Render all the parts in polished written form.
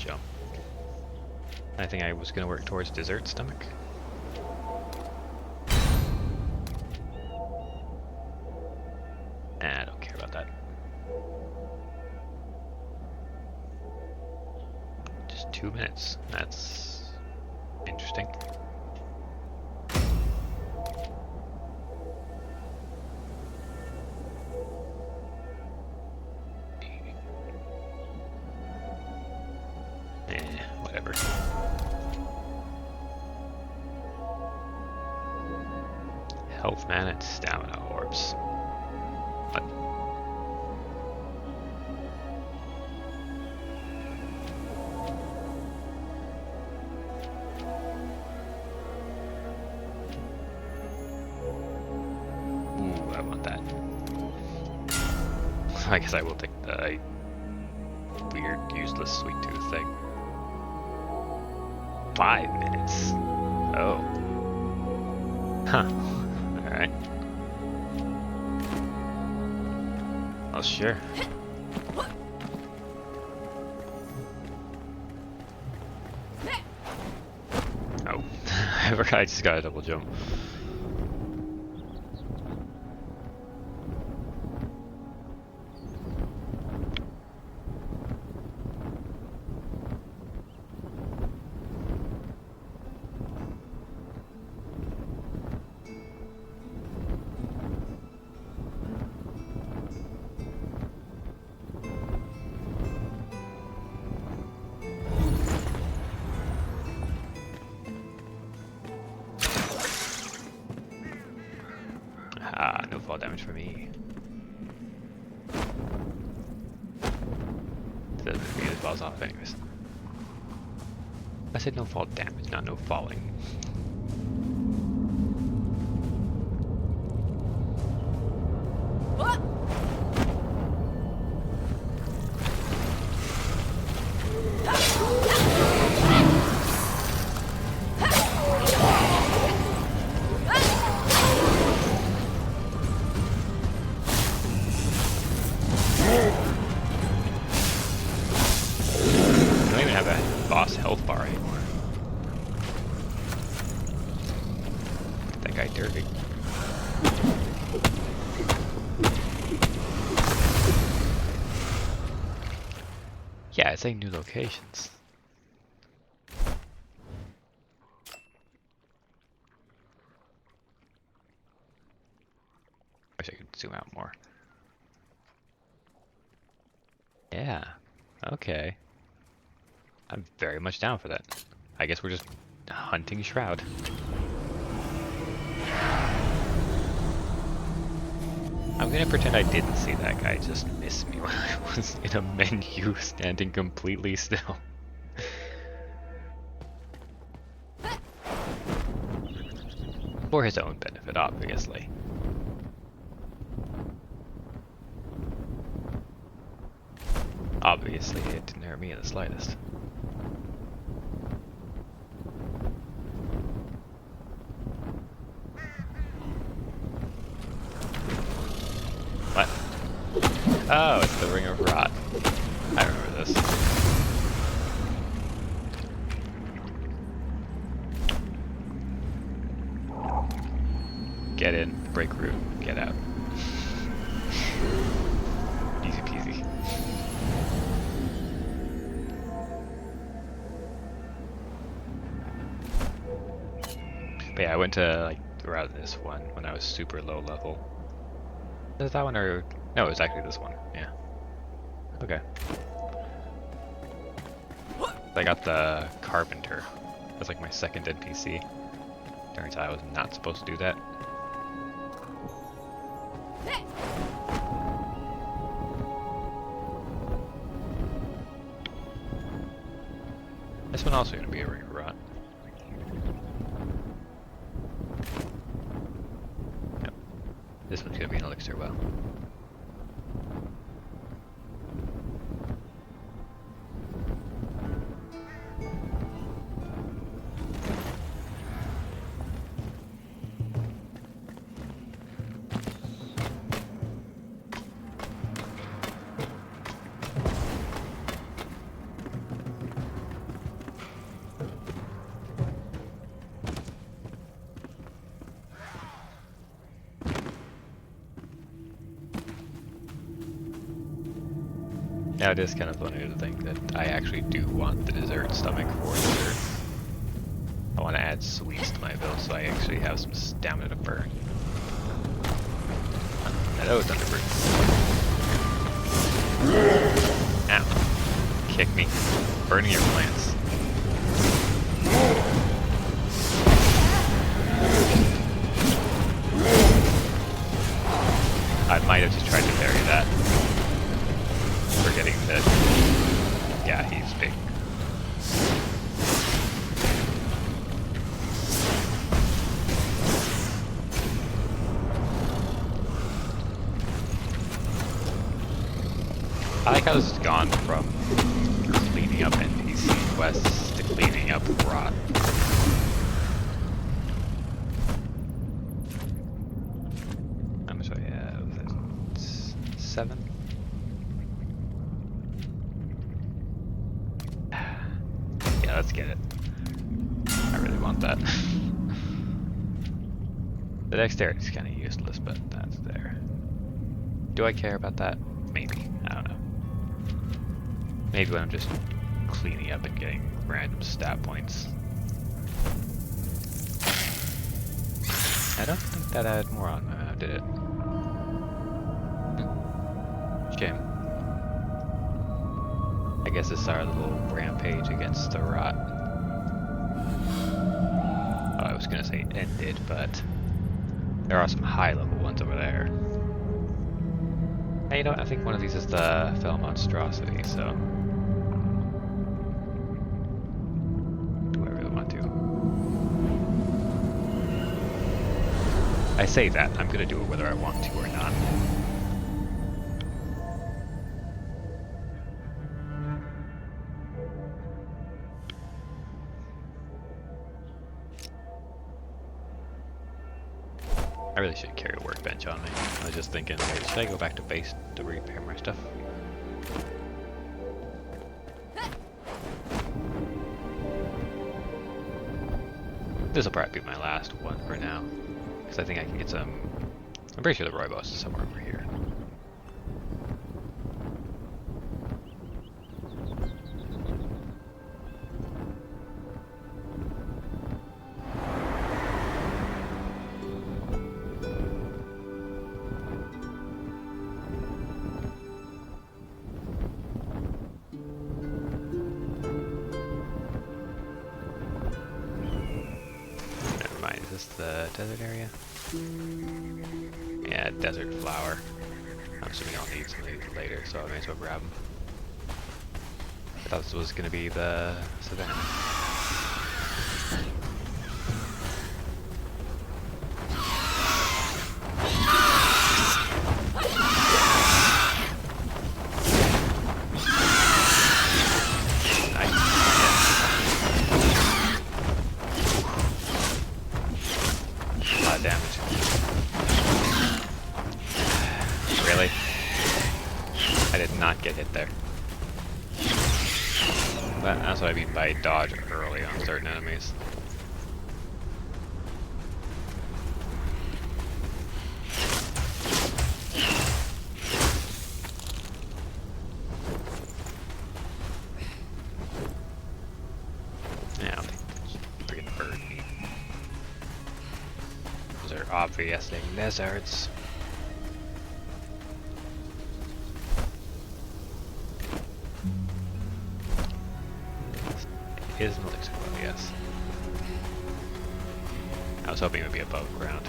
jump. I think I was gonna work towards dessert stomach. I don't care about that. Just 2 minutes. That's interesting. Whatever. Health, mana, and stamina orbs. What? Ooh, I want that. I guess I will take the weird, useless sweet tooth thing. 5 minutes. Oh. Huh. Alright. Well, sure. Oh. I forgot I just got a double jump. Ah, no fall damage for me. Doesn't mean it falls off anyways. I said no fall damage, not no falling. Boss health bar anymore. That guy dirty. Yeah, it's like new locations. Wish I could zoom out more. Yeah. Okay. I'm very much down for that. I guess we're just hunting Shroud. I'm gonna pretend I didn't see that guy just miss me when I was in a menu standing completely still. For his own benefit, obviously. Obviously, it didn't hurt me in the slightest. What? Oh, it's the Ring of Rot. I remember this. Get in, break root, get out. Easy peasy. But yeah, I went to like around this one when I was super low level. Is that one or no? It was actually this one. Yeah. Okay. I got the Carpenter. That's like my second NPC. Turns out I was not supposed to do that. This one also gonna be a Ring of Rot. Yep. This one's gonna be an Elixir Well. Yeah, it is kind of funny to think that I actually do want the dessert stomach for dessert. I want to add sweets to my build so I actually have some stamina to burn. Hello, Thunderbird. Ow. Kick me. Burning your plants. I might have just tried to parry that. Forgetting that, yeah, he's big. I like how this has gone from cleaning up NPC quests to cleaning up rot. How much do I have? 7? Yeah, let's get it. I really want that. The dexterity is kind of useless, but that's there. Do I care about that? Maybe. I don't know. Maybe when I'm just cleaning up and getting random stat points. I don't think that added more on my map, did it? Shame. I guess this is our little rampage against the rot. Oh, I was gonna say ended, but there are some high level ones over there. Hey, you know what? I think one of these is the Fell Monstrosity, so do I really want to? I say that, I'm gonna do it whether I want to or not. I really should carry a workbench on me. I was just thinking, hey, should I go back to base to repair my stuff? This will probably be my last one for now, because I think I can get some. I'm pretty sure the Roybos is somewhere over here. The desert area? Yeah, desert flower. I'm assuming I'll need some of these later, so I may as well grab them. I thought this was going to be the savannah. Get hit there. But that's what I mean by dodge early on certain enemies. Yeah, I'll take freaking bird meat. Those are obviously lizards. Is an elixir well, yes. I was hoping it would be above ground.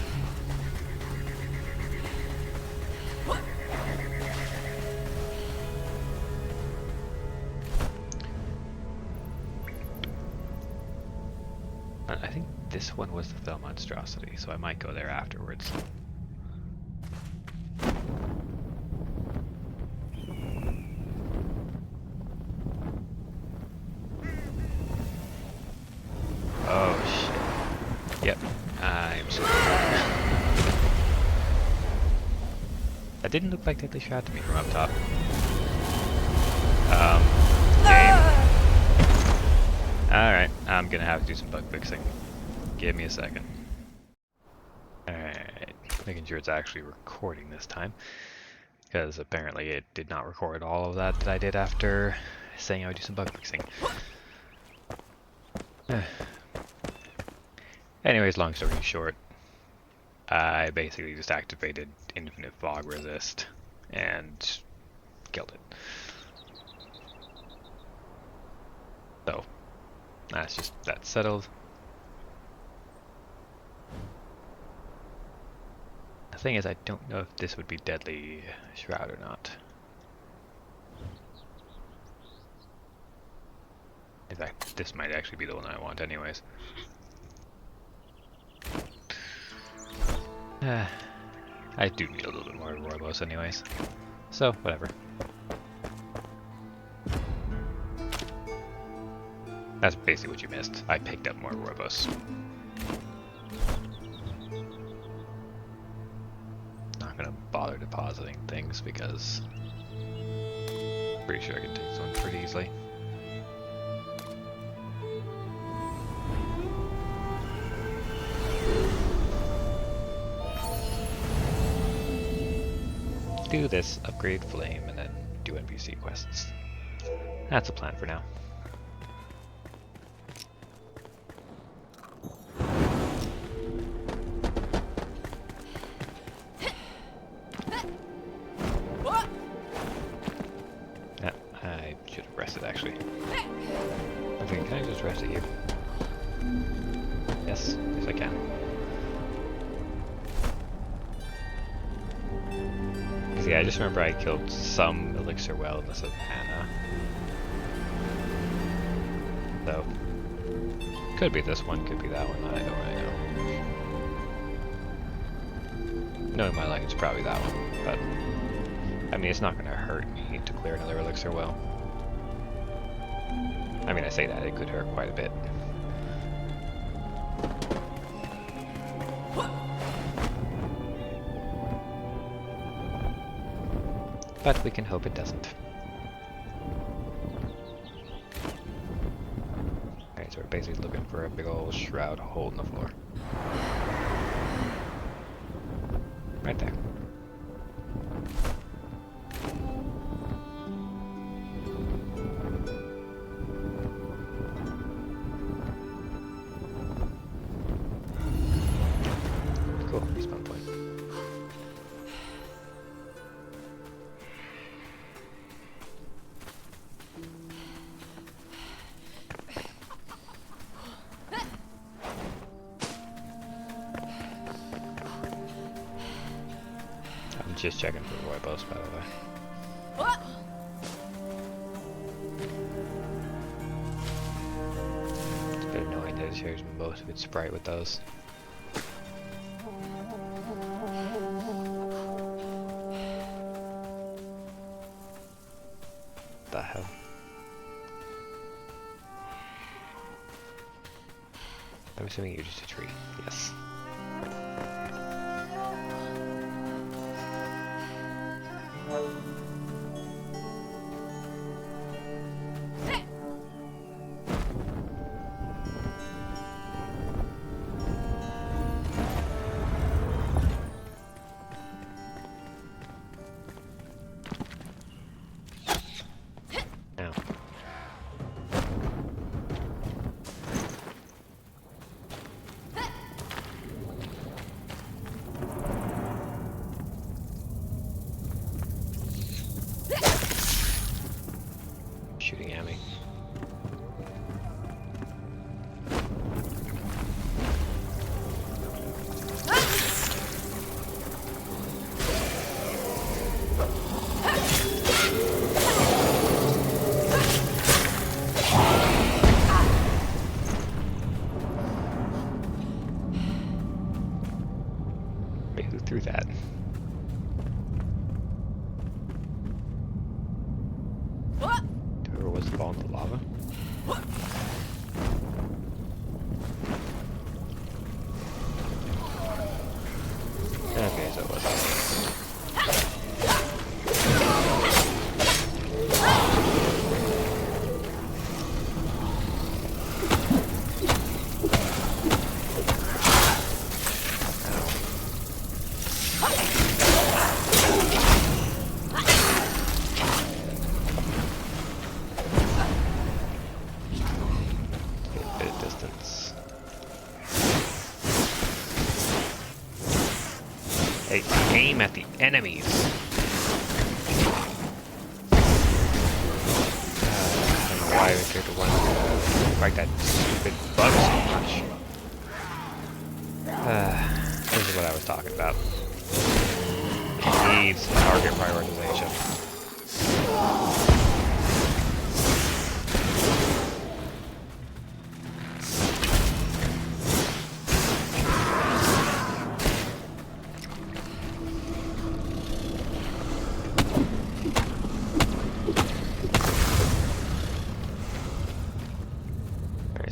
But I think this one was the Fell Monstrosity, so I might go there afterwards. That didn't look like they shot to me from up top. Game. Alright, I'm gonna have to do some bug fixing. Give me a second. Alright, making sure it's actually recording this time. because apparently it did not record all of that I did after saying I would do some bug fixing. Anyways, long story short, I basically just activated infinite fog resist and killed it. So that's settled. The thing is, I don't know if this would be deadly shroud or not. In fact, this might actually be the one I want anyways. I do need a little bit more Roibos anyways. So, whatever. That's basically what you missed. I picked up more Roibos. Not gonna bother depositing things because I'm pretty sure I can take this one pretty easily. Do this, upgrade flame, and then do NPC quests. That's a plan for now. Yeah, I should have rested actually. Okay, can I just rest it here? Yes, yes I can. Yeah, I just remember I killed some elixir well in the savannah. So, could be this one, could be that one, I don't really know. Knowing my luck, it's probably that one, but I mean, it's not going to hurt me to clear another elixir well. I mean, I say that, it could hurt quite a bit. But we can hope it doesn't. Alright, so we're basically looking for a big old shroud hole in the floor. Right there. Cool, respawn point. Just checking for Roibos, by the way. It's a bit annoying that it shares most of its sprite with those. The hell? I'm assuming you're just a tree. Yes. Now. Shooting at me. Wait, who threw that? Whoever was the ball in the lava? Okay, so it was. aim at the enemies. I don't know why I picked the one like that stupid bug so much. This is what I was talking about. It needs target prioritization.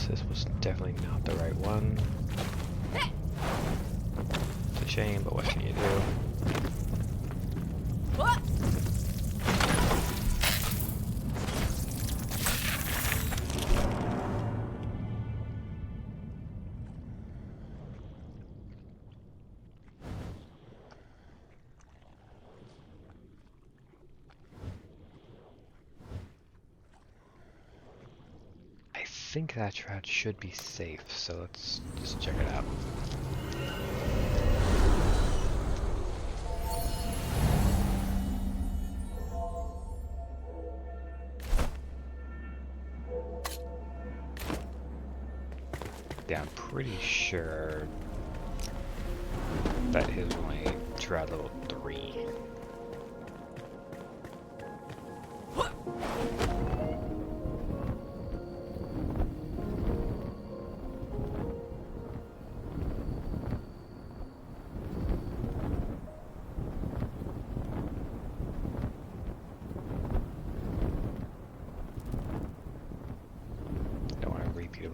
This was definitely not the right one. It's a shame, but what can you do? What? I think that shroud should be safe, so let's just check it out. Yeah, I'm pretty sure that is only shroud level 3.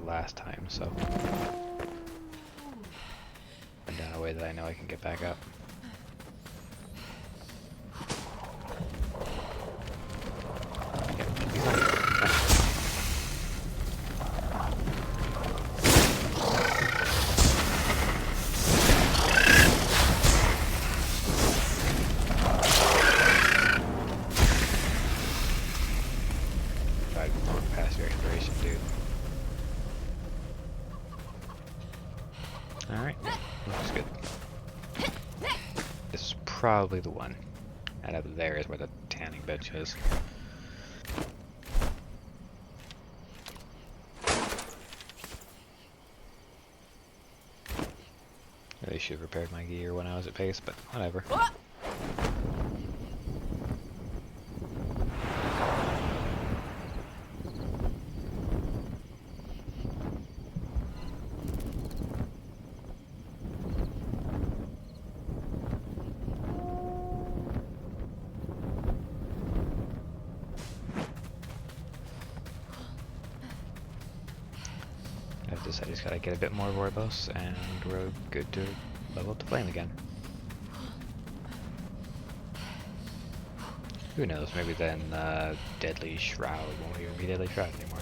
Last time, so I'm down a way that I know I can get back up. Try to walk past your exploration, dude. Alright, looks good. This is probably the one. And up there is where the tanning bench is. Really should have repaired my gear when I was at base, but whatever. I just gotta get a bit more verbose and we're good to level up the flame again. Who knows, maybe then Deadly Shroud won't even be Deadly Shroud anymore.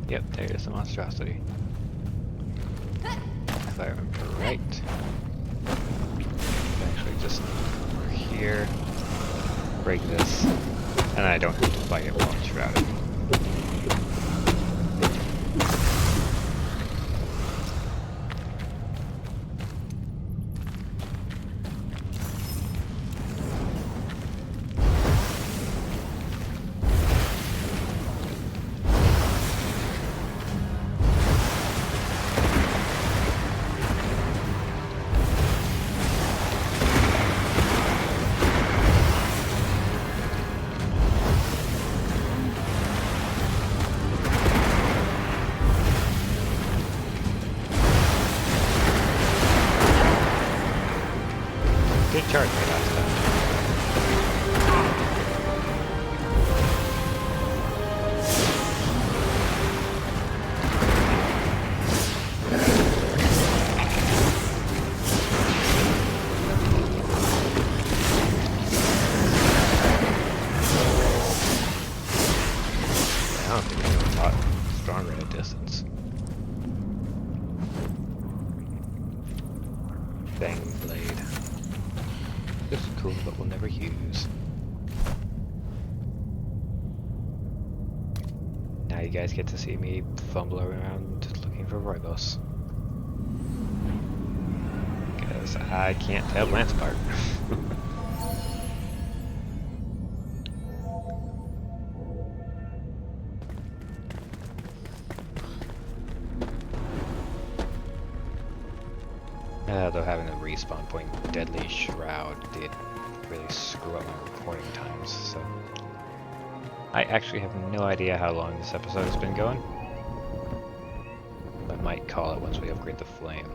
Yep, there's the monstrosity. if I remember right. Actually, just over here, break this, and I don't have to fight it while it's shrouded. Good charge me last time. I don't think it's a lot stronger at a distance. Bang blade. This is cool, but we'll never use. Now you guys get to see me fumble around looking for Roibos. Because I can't tell Lance apart. Though having a respawn point deadly shroud did really screw up my recording times, so I actually have no idea how long this episode has been going. I might call it once we upgrade the flame.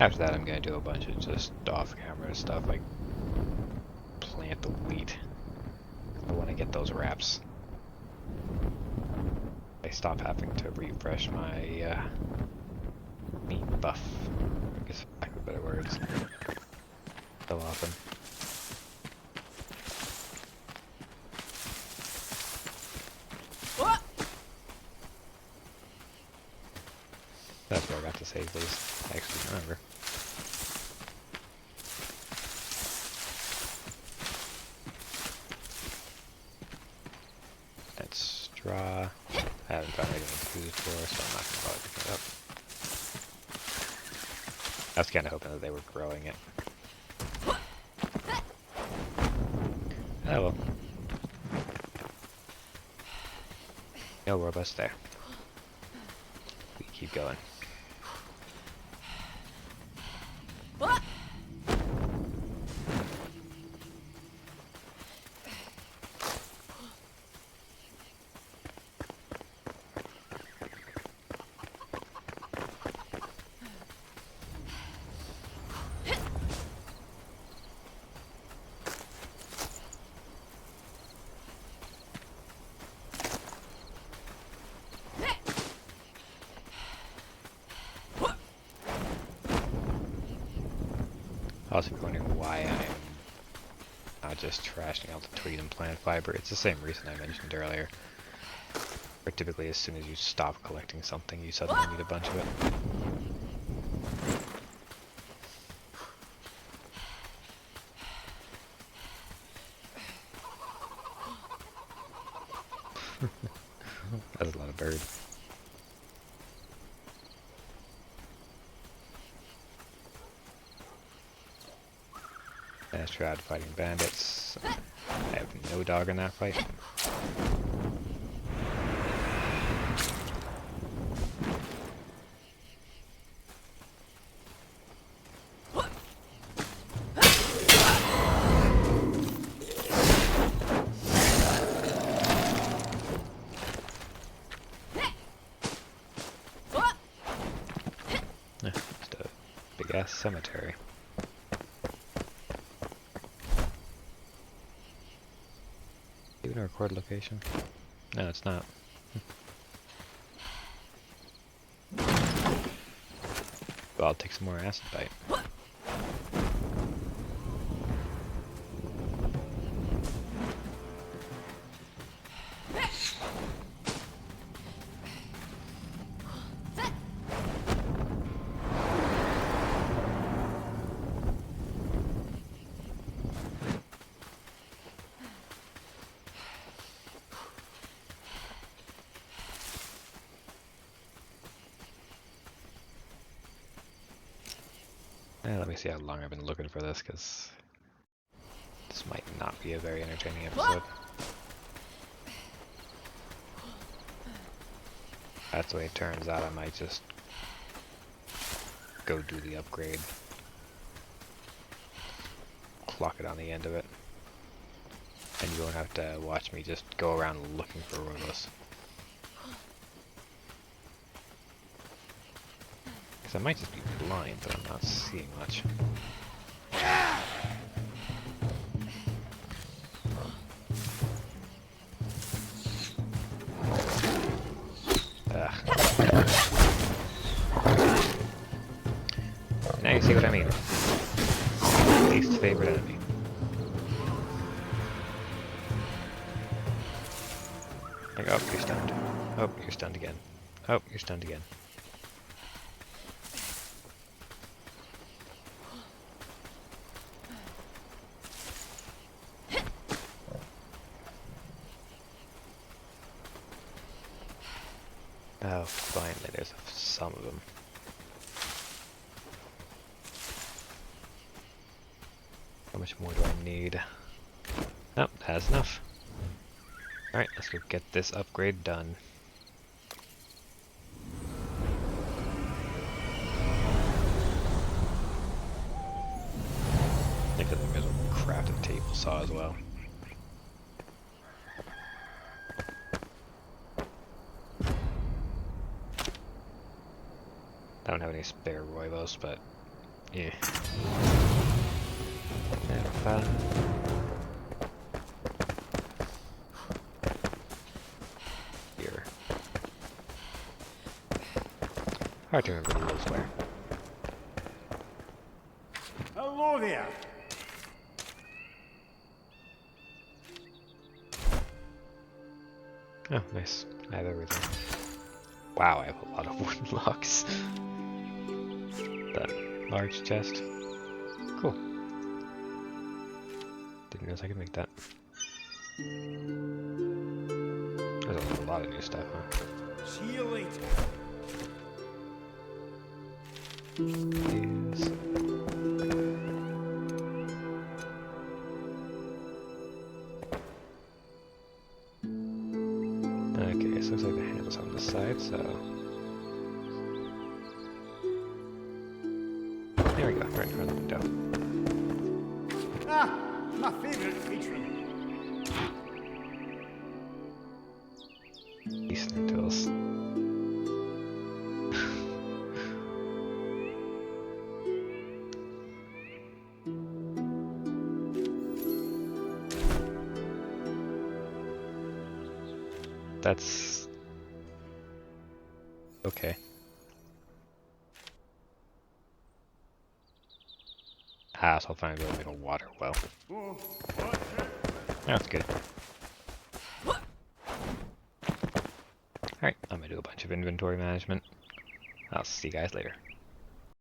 After that I'm gonna do a bunch of just off-camera stuff, like plant the wheat. I want to get those wraps. I stop having to refresh my meat buff, I guess for lack of better words, so often. That's where I got to save these. I actually remember. That's straw. I haven't found anything to use for, so I'm not going to bother picking it up. I was kind of hoping that they were growing it. Oh well. No robust there. We keep going. Also, if you're wondering why I'm not just trashing out the tweed and plant fiber, it's the same reason I mentioned earlier. Where typically as soon as you stop collecting something, you suddenly need a bunch of it. That's a lot of bird. Enshrouded fighting bandits. I have no dog in that fight. Just a big ass cemetery. Even a record location? No, it's not. Well, I'll take some more acid bite. Let me see how long I've been looking for this, because this might not be a very entertaining episode. That's the way it turns out. I might just go do the upgrade. Clock it on the end of it. And you won't have to watch me just go around looking for robots. Because I might just be blind, but I'm not seeing much. Now you see what I mean. Least favorite enemy. Like, oh, you're stunned. Oh, you're stunned again. Oh, you're stunned again. Oh, finally, there's some of them. How much more do I need? Nope, that's enough. Alright, let's go get this upgrade done. I think I will craft a table saw as well. I don't have any spare roibos, but yeah. Here. Hard to remember who lives where. Hello there. Oh, nice. I have everything. Wow, I have a lot of wooden blocks. Done. Large chest. Cool. Didn't realize I could make that. There's a lot of new stuff, huh? See you later. Yes. Okay, so looks like the handle's on the side, so... There we go, right in front of the window. Ah, my favourite patron. Decent tools. That's... okay. Ah, so I'll finally be able to make a water well. Oh, watch it. That's good. Alright, I'm gonna do a bunch of inventory management. I'll see you guys later.